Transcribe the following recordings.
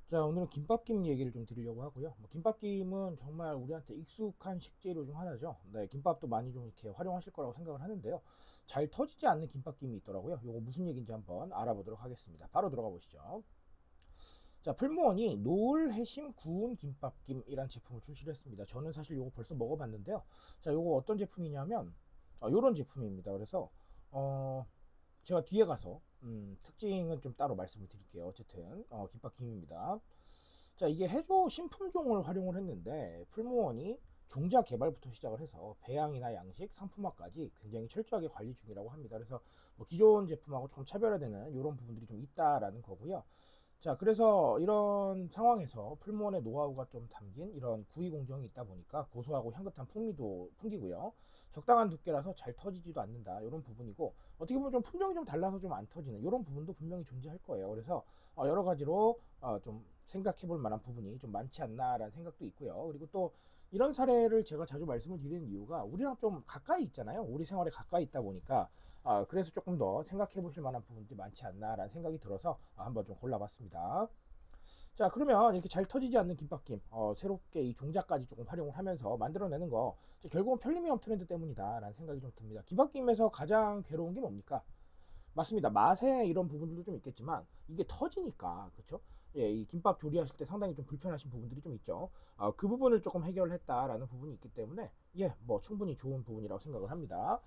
자, 오늘은 김밥김 얘기를 좀 드리려고 하고요. 김밥김은 정말 우리한테 익숙한 식재료 중 하나죠. 네, 김밥도 많이 좀 이렇게 활용하실 거라고 생각을 하는데요. 잘 터지지 않는 김밥김이 있더라고요. 요거 무슨 얘기인지 한번 알아보도록 하겠습니다. 바로 들어가 보시죠. 자, 풀무원이 노을 해심 구운 김밥김이란 제품을 출시를 했습니다. 저는 사실 요거 벌써 먹어봤는데요. 자, 요거 어떤 제품이냐면 요런 제품입니다. 그래서 제가 뒤에 가서 특징은 좀 따로 말씀을 드릴게요. 어쨌든 김밥김입니다. 자, 이게 해조 신품종을 활용을 했는데 풀무원이 종자 개발부터 시작을 해서 배양이나 양식, 상품화까지 굉장히 철저하게 관리 중이라고 합니다. 그래서 뭐 기존 제품하고 좀 차별화되는 이런 부분들이 좀 있다라는 거고요. 자, 그래서 이런 상황에서 풀무원의 노하우가 좀 담긴 이런 구이 공정이 있다 보니까 고소하고 향긋한 풍미도 풍기고요. 적당한 두께라서 잘 터지지도 않는다. 이런 부분이고, 어떻게 보면 좀 품종이 좀 달라서 좀 안 터지는 이런 부분도 분명히 존재할 거예요. 그래서 여러 가지로 좀 생각해 볼 만한 부분이 좀 많지 않나라는 생각도 있고요. 그리고 또 이런 사례를 제가 자주 말씀을 드리는 이유가 우리랑 좀 가까이 있잖아요. 우리 생활에 가까이 있다 보니까 그래서 조금 더 생각해 보실 만한 부분들이 많지 않나라는 생각이 들어서 한번 좀 골라봤습니다. 자, 그러면 이렇게 잘 터지지 않는 김밥김 새롭게 이 종자까지 조금 활용을 하면서 만들어내는 거 결국은 편리미엄 트렌드 때문이다 라는 생각이 좀 듭니다. 김밥김에서 가장 괴로운 게 뭡니까? 맞습니다. 맛에 이런 부분들도 좀 있겠지만 이게 터지니까, 그렇죠? 예, 이 김밥 조리하실 때 상당히 좀 불편하신 부분들이 좀 있죠. 그 부분을 조금 해결을 했다라는 부분이 있기 때문에 예, 뭐 충분히 좋은 부분이라고 생각을 합니다.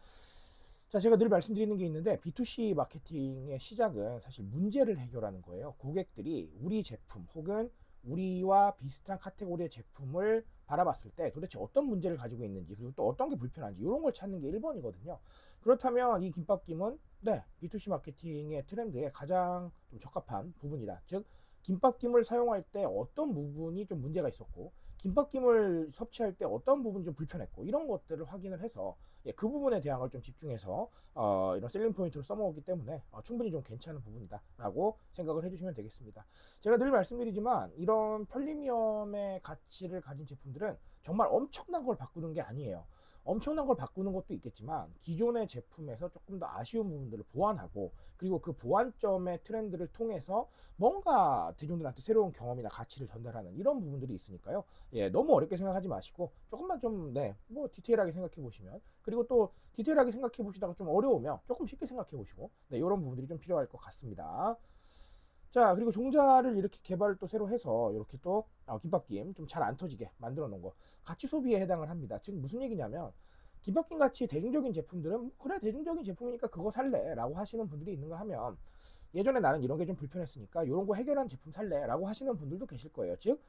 자, 제가 늘 말씀드리는 게 있는데 B2C 마케팅의 시작은 사실 문제를 해결하는 거예요. 고객들이 우리 제품 혹은 우리와 비슷한 카테고리의 제품을 바라봤을 때 도대체 어떤 문제를 가지고 있는지, 그리고 또 어떤 게 불편한지 이런 걸 찾는 게 1번이거든요. 그렇다면 이 김밥김은 네, B2C 마케팅의 트렌드에 가장 좀 적합한 부분이다. 즉 김밥김을 사용할 때 어떤 부분이 좀 문제가 있었고, 김밥김을 섭취할 때 어떤 부분이 좀 불편했고, 이런 것들을 확인을 해서 예, 그 부분에 대한 걸 좀 집중해서 이런 셀링 포인트로 써먹었기 때문에 충분히 좀 괜찮은 부분이다 라고 생각을 해주시면 되겠습니다. 제가 늘 말씀드리지만 이런 편리미엄의 가치를 가진 제품들은 정말 엄청난 걸 바꾸는 게 아니에요. 엄청난 걸 바꾸는 것도 있겠지만 기존의 제품에서 조금 더 아쉬운 부분들을 보완하고, 그리고 그 보완점의 트렌드를 통해서 뭔가 대중들한테 새로운 경험이나 가치를 전달하는 이런 부분들이 있으니까요. 예, 너무 어렵게 생각하지 마시고 조금만 좀 네, 뭐 디테일하게 생각해 보시면, 그리고 또 디테일하게 생각해 보시다가 좀 어려우면 조금 쉽게 생각해 보시고 네, 이런 부분들이 좀 필요할 것 같습니다. 자, 그리고 종자를 이렇게 개발을 또 새로 해서 이렇게 또 김밥김 좀 잘 안 터지게 만들어 놓은 거 가치 소비에 해당을 합니다. 즉 무슨 얘기냐면 김밥김 같이 대중적인 제품들은 그래 대중적인 제품이니까 그거 살래 라고 하시는 분들이 있는가 하면, 예전에 나는 이런 게 좀 불편했으니까 이런 거 해결한 제품 살래 라고 하시는 분들도 계실 거예요. 즉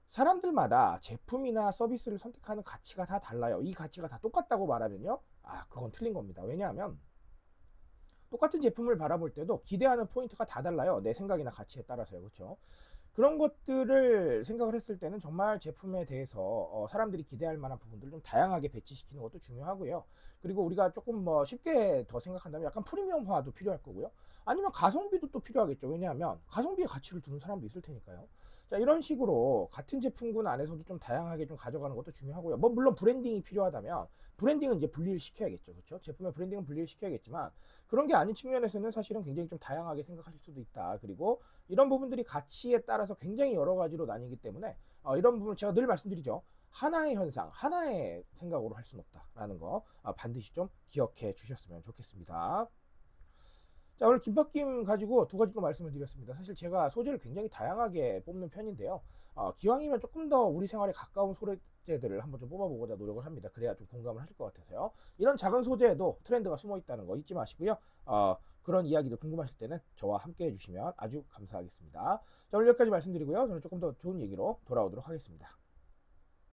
사람들마다 제품이나 서비스를 선택하는 가치가 다 달라요. 이 가치가 다 똑같다고 말하면요, 그건 틀린 겁니다. 왜냐하면 똑같은 제품을 바라볼 때도 기대하는 포인트가 다 달라요. 내 생각이나 가치에 따라서요. 그렇죠? 그런 것들을 생각을 했을 때는 정말 제품에 대해서 사람들이 기대할 만한 부분들을 좀 다양하게 배치시키는 것도 중요하고요. 그리고 우리가 조금 뭐 쉽게 더 생각한다면 약간 프리미엄화도 필요할 거고요. 아니면 가성비도 또 필요하겠죠. 왜냐하면 가성비에 가치를 두는 사람도 있을 테니까요. 자, 이런 식으로 같은 제품군 안에서도 좀 다양하게 좀 가져가는 것도 중요하고요. 뭐 물론 브랜딩이 필요하다면 브랜딩은 이제 분리를 시켜야겠죠. 그렇죠? 제품의 브랜딩은 분리를 시켜야겠지만 그런 게 아닌 측면에서는 사실은 굉장히 좀 다양하게 생각하실 수도 있다. 그리고 이런 부분들이 가치에 따라서 굉장히 여러 가지로 나뉘기 때문에 이런 부분 제가 늘 말씀드리죠. 하나의 현상, 하나의 생각으로 할 수는 없다라는 거 반드시 좀 기억해 주셨으면 좋겠습니다. 자, 오늘 김밥김 가지고 두 가지 또 말씀을 드렸습니다. 사실 제가 소재를 굉장히 다양하게 뽑는 편인데요. 기왕이면 조금 더 우리 생활에 가까운 소재들을 한번 좀 뽑아보고자 노력을 합니다. 그래야 좀 공감을 하실 것 같아서요. 이런 작은 소재에도 트렌드가 숨어 있다는 거 잊지 마시고요. 그런 이야기도 궁금하실 때는 저와 함께 해주시면 아주 감사하겠습니다. 자, 오늘 여기까지 말씀드리고요. 저는 조금 더 좋은 얘기로 돌아오도록 하겠습니다.